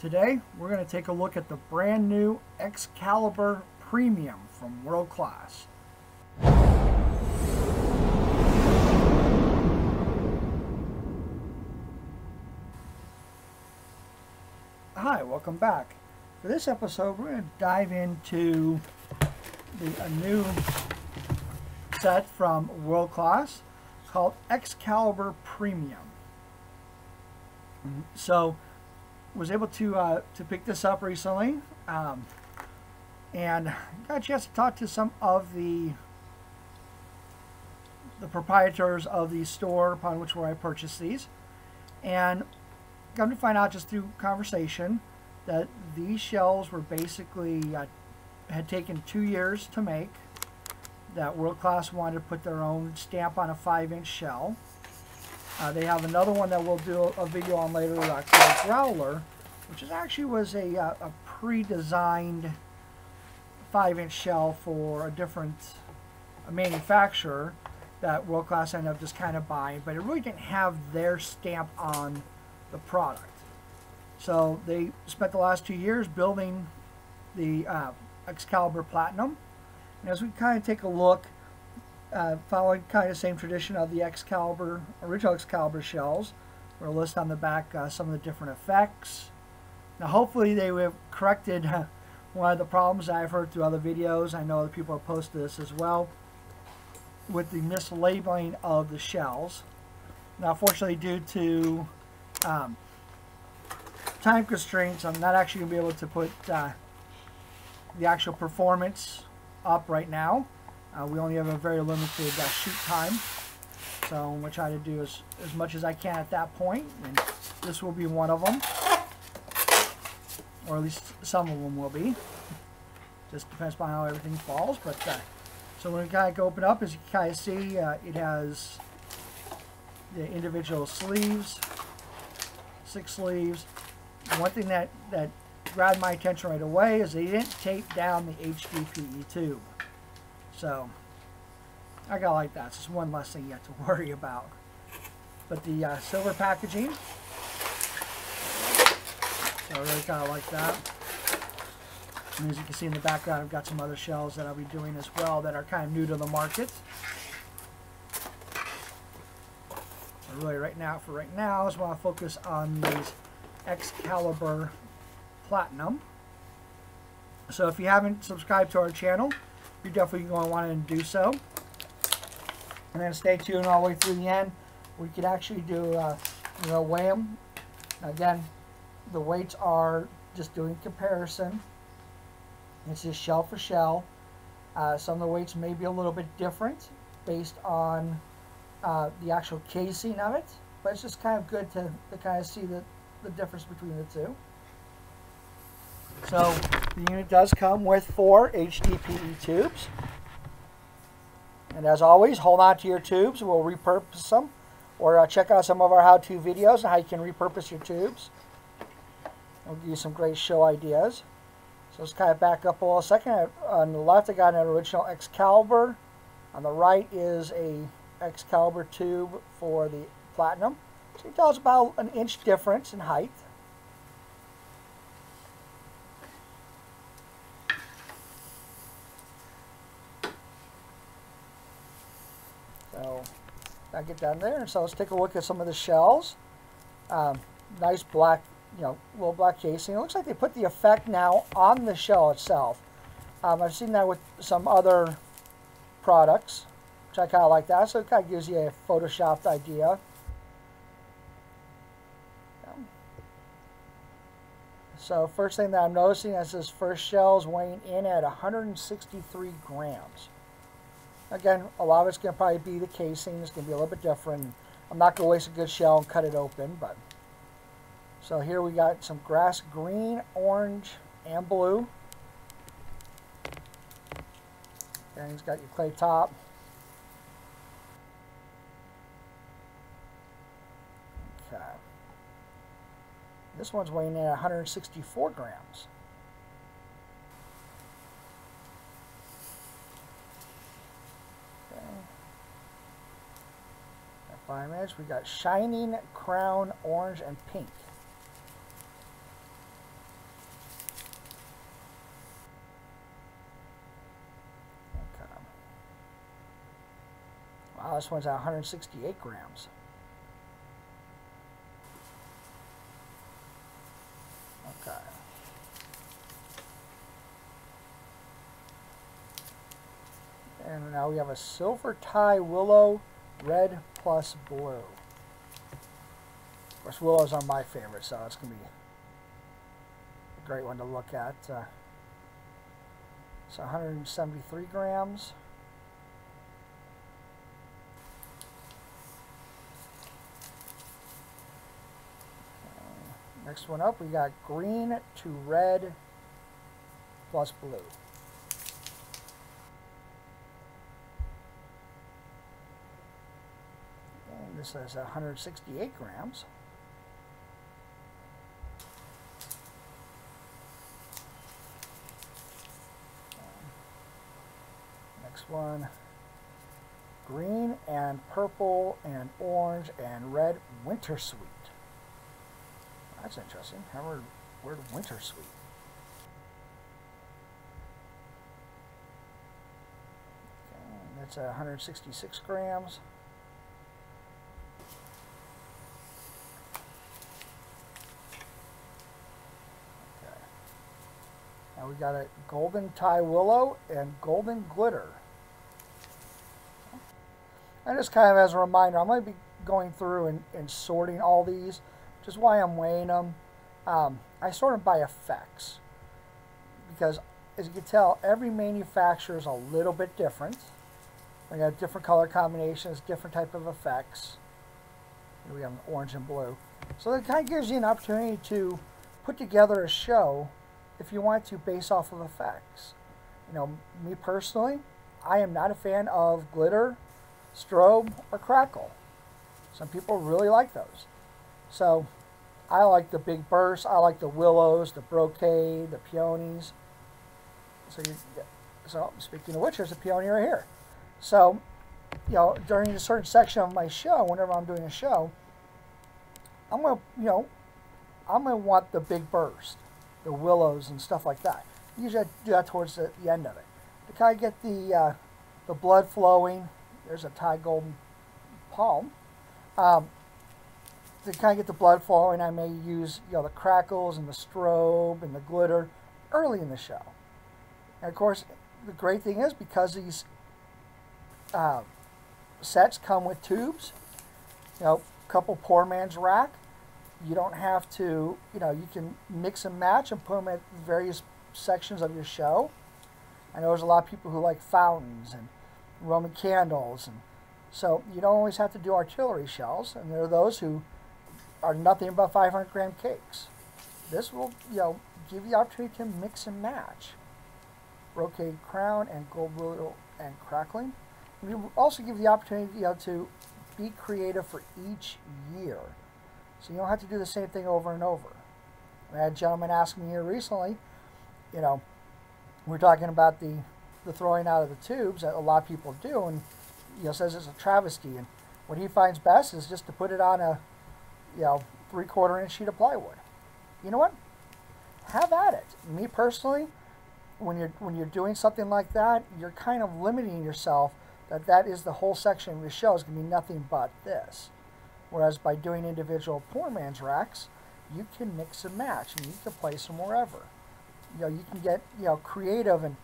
Today, we're going to take a look at the brand new Excalibur Premium from World Class. Hi, welcome back. For this episode, we're going to dive into a new set from World Class called Excalibur Premium. So, was able to pick this up recently, and got a chance to talk to some of the proprietors of the store upon which where I purchased these, and come to find out just through conversation that these shells were basically had taken 2 years to make. That World Class wanted to put their own stamp on a 5-inch shell. They have another one that we'll do a video on later called Growler, which actually was a pre-designed 5-inch shell for a different manufacturer that World Class ended up just kind of buying, but it really didn't have their stamp on the product. So they spent the last 2 years building the Excalibur Platinum, and as we kind of take a look, following kind of the same tradition of the original Excalibur shells, we'll list on the back some of the different effects. Now hopefully they have corrected one of the problems I've heard through other videos. I know other people have posted this as well, with the mislabeling of the shells. Now fortunately, due to time constraints, I'm not actually going to be able to put the actual performance up right now. We only have a very limited shoot time, so I'm going to try to do as much as I can at that point, and this will be one of them, or at least some of them will be. Just depends on how everything falls. But so when we kind of open up, as you can kind of see, it has the individual sleeves, 6 sleeves. One thing that grabbed my attention right away is they didn't tape down the HDPE tube. So I gotta like that. It's just one less thing you have to worry about. But the silver packaging, so I really kind of like that. And as you can see in the background, I've got some other shells that I'll be doing as well that are kind of new to the market. But really, for right now, I just want to focus on these Excalibur Platinum. So if you haven't subscribed to our channel, you're definitely going to want to do so. And then stay tuned all the way through the end. We could actually do, weigh them. Again, the weights are just doing comparison. It's just shell for shell. Some of the weights may be a little bit different based on the actual casing of it, but it's just kind of good to kind of see the difference between the two. So the unit does come with 4 HDPE tubes. And as always, hold on to your tubes. We'll repurpose them. Or check out some of our how-to videos on how you can repurpose your tubes. We'll give you some great show ideas. So let's kind of back up a little second. On the left, I got an original Excalibur. On the right is a Excalibur tube for the Platinum. So you can tell it's about an inch difference in height. So I get down there. So let's take a look at some of the shells. Nice black, little black casing. It looks like they put the effect now on the shell itself. I've seen that with some other products, which I kind of like that. So it kind of gives you a photoshopped idea. So first thing that I'm noticing is this first shell is weighing in at 163 grams. Again, a lot of it's going to probably be the casing. It's going to be a little bit different. I'm not going to waste a good shell and cut it open. But so here we got some grass green, orange, and blue. And it's got your clay top. Okay. This one's weighing in at 164 grams. We got Shining, Crown, Orange, and Pink. Oh, this one's at 168 grams. Okay. And now we have a silver tie willow, red plus blue. Of course, willows are my favorite, so it's going to be a great one to look at. It's 173 grams. Next one up, we got green to red plus blue. And this is 168 grams. Next one, green and purple and orange and red winter sweet. That's interesting. Haven't heard the word winter sweet. Okay, that's 166 grams. Okay. Now we got a golden tie willow and golden glitter. And just kind of as a reminder, I'm going to be going through and sorting all these, which is why I'm weighing them. I sort them by effects because, as you can tell, every manufacturer is a little bit different. We got different color combinations, different type of effects. Here we have orange and blue. So that kind of gives you an opportunity to put together a show if you want to base off of effects. You know, me personally, I am not a fan of glitter, strobe, or crackle. Some people really like those. So I like the big bursts. I like the willows, the brocade, the peonies. So speaking of which, there's a peony right here. So, you know, during a certain section of my show, whenever I'm doing a show, I'm gonna want the big burst, the willows and stuff like that. Usually I do that towards the end of it to kind of get the blood flowing. There's a Thai golden palm. To kind of get the blood flowing, I may use, you know, the crackles and the strobe and the glitter early in the show. And of course, the great thing is because these sets come with tubes, you know, a couple poor man's rack, you don't have to, you know, you can mix and match and put them at various sections of your show. I know there's a lot of people who like fountains and Roman candles, and so you don't always have to do artillery shells, and there are those who are nothing but 500 gram cakes. This will, you know, give you the opportunity to mix and match. Brocade crown and gold willow and crackling. We will also give you the opportunity, you know, to be creative for each year. So you don't have to do the same thing over and over. I had a gentleman ask me here recently, you know, we're talking about the throwing out of the tubes that a lot of people do, and, you know, says it's a travesty, and what he finds best is just to put it on a, you know, 3/4 inch sheet of plywood. You know what? Have at it. Me personally, when you're doing something like that, you're kind of limiting yourself that is the whole section of your show is going to be nothing but this. Whereas by doing individual poor man's racks, you can mix and match, and you can place them wherever. You know, you can get, you know, creative and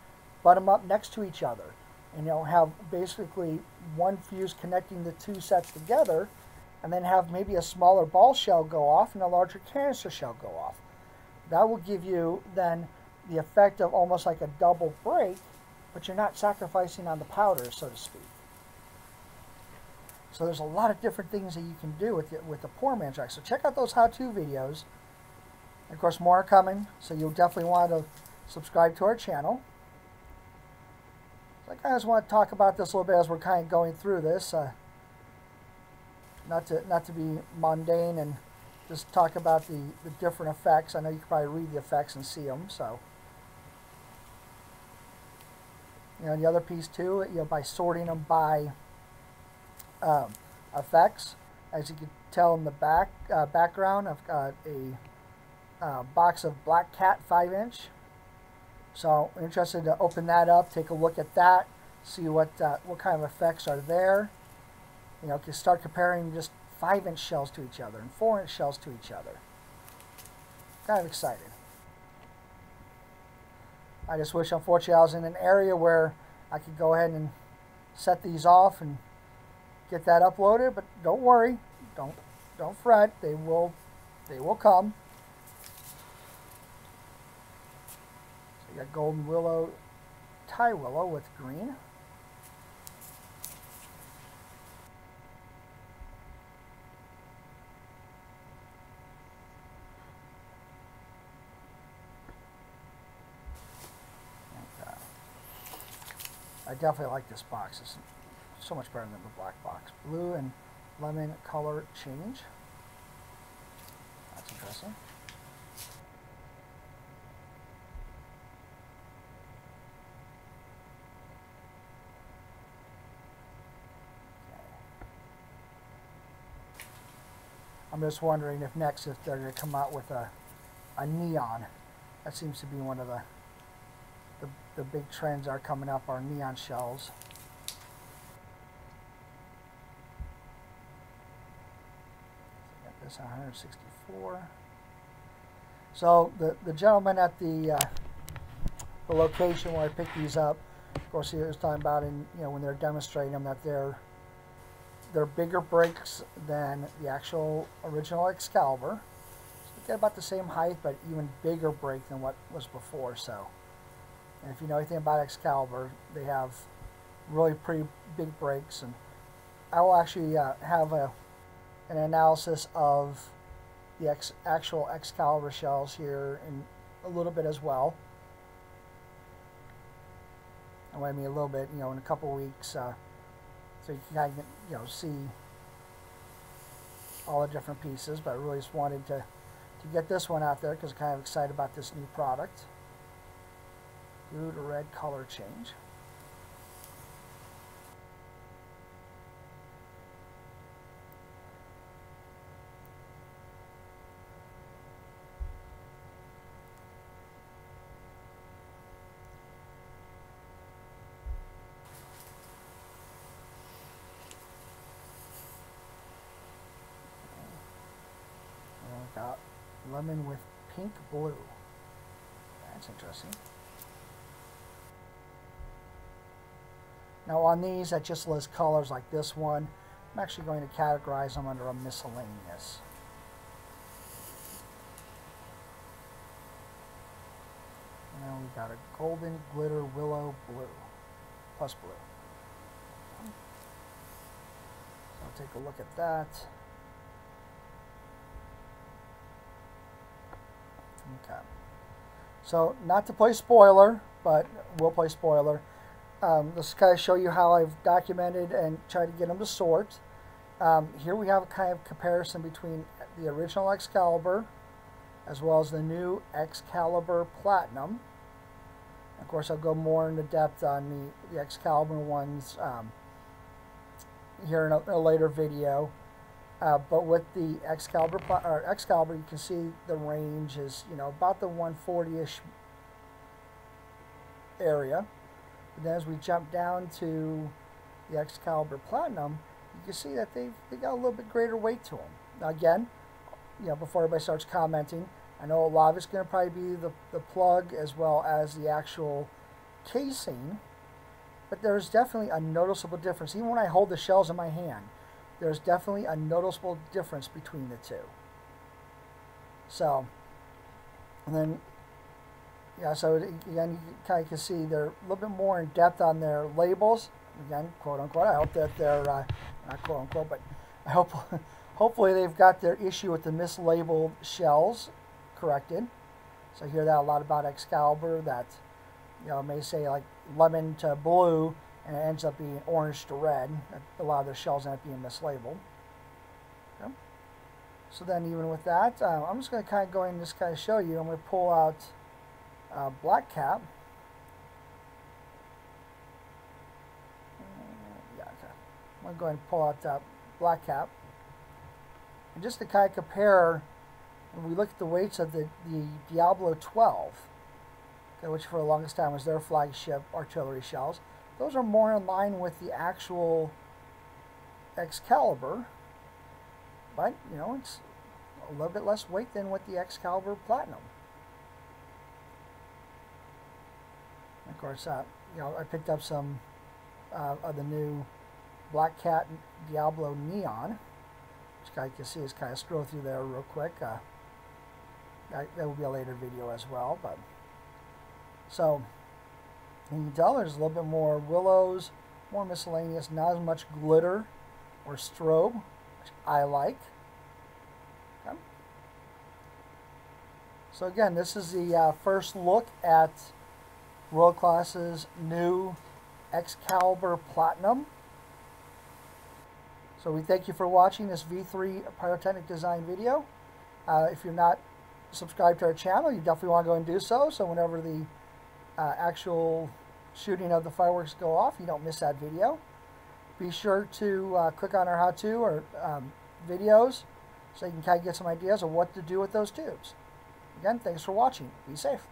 butt them up next to each other, and, you know, have basically one fuse connecting the two sets together, and then have maybe a smaller ball shell go off and a larger canister shell go off. That will give you then the effect of almost like a double break, but you're not sacrificing on the powder, so to speak. So there's a lot of different things that you can do with the poor man's rack. So check out those how-to videos. And of course, more are coming, so you'll definitely want to subscribe to our channel. So I kind of just want to talk about this a little bit as we're kind of going through this. Not to be mundane and just talk about the different effects. I know you can probably read the effects and see them. So, you know, the other piece too, you know, by sorting them by effects, as you can tell in the background, I've got a box of Black Cat 5-inch. So I'm interested to open that up, take a look at that, see what kind of effects are there. You know, can start comparing just 5-inch shells to each other and 4-inch shells to each other. Kind of excited. I just wish, unfortunately, I was in an area where I could go ahead and set these off and get that uploaded. But don't worry, don't fret. They will come. So you got golden willow, tie willow with green. I definitely like this box. It's so much better than the black box. Blue and lemon color change. That's interesting. Okay. I'm just wondering if next, if they're going to come out with a neon. That seems to be one of the big trends are coming up, are neon shells. So got this 164. So the gentleman at the location where I picked these up, of course, he was talking about when they're demonstrating them, that they're bigger breaks than the actual original Excalibur. So they get about the same height, but even bigger break than what was before. So. And if you know anything about Excalibur, they have really pretty big breaks, and I will actually have an analysis of the actual Excalibur shells here in a little bit as well. And I mean a little bit, in a couple weeks, so you can kind of see all the different pieces. But I really just wanted to get this one out there because I'm kind of excited about this new product. Blue to red color change. And we've got lemon with pink blue. That's interesting. Now on these, that just lists colors like this one. I'm actually going to categorize them under a miscellaneous. And then we've got a golden glitter willow blue, plus blue. So I'll take a look at that. Okay. So not to play spoiler, but we'll play spoiler. Let's kind of show you how I've documented and tried to get them to sort. Here we have a kind of comparison between the original Excalibur as well as the new Excalibur Platinum. Of course, I'll go more into depth on the Excalibur ones here in a later video. But with the Excalibur, you can see the range is about the 140-ish area. And then as we jump down to the Excalibur Platinum, you can see that they got a little bit greater weight to them. Now again, before everybody starts commenting, I know a lot of it's going to probably be the plug as well as the actual casing, but there's definitely a noticeable difference. Even when I hold the shells in my hand, there's definitely a noticeable difference between the two. So, and then, so again, you kind of can see they're a little bit more in depth on their labels. Again, quote unquote. I hope that they're not quote unquote, but I hope hopefully they've got their issue with the mislabeled shells corrected. So I hear that a lot about Excalibur, that may say like lemon to blue and it ends up being orange to red. A lot of their shells end up being mislabeled. Okay. So then even with that, I'm just going to kind of go in and just kind of show you. I'm going to pull out black cap. Yeah, okay. I'm going to go ahead and pull out black cap. And just to kind of compare, when we look at the weights of the Diablo 12, okay, which for the longest time was their flagship artillery shells, those are more in line with the actual Excalibur, but you know, it's a little bit less weight than with the Excalibur Platinum. Of course, you know, I picked up some of the new Black Cat Diablo Neon, which you can see is kind of scroll through there real quick. That will be a later video as well. But so you can tell there's a little bit more willows, more miscellaneous, not as much glitter or strobe, which I like. Okay. So again, this is the first look at World Class's new Excalibur Platinum. So we thank you for watching this V3 Pyrotechnic Design video. If you're not subscribed to our channel, you definitely want to go and do so. So whenever the actual shooting of the fireworks go off, you don't miss that video. Be sure to click on our how-to or videos so you can kind of get some ideas of what to do with those tubes. Again, thanks for watching. Be safe.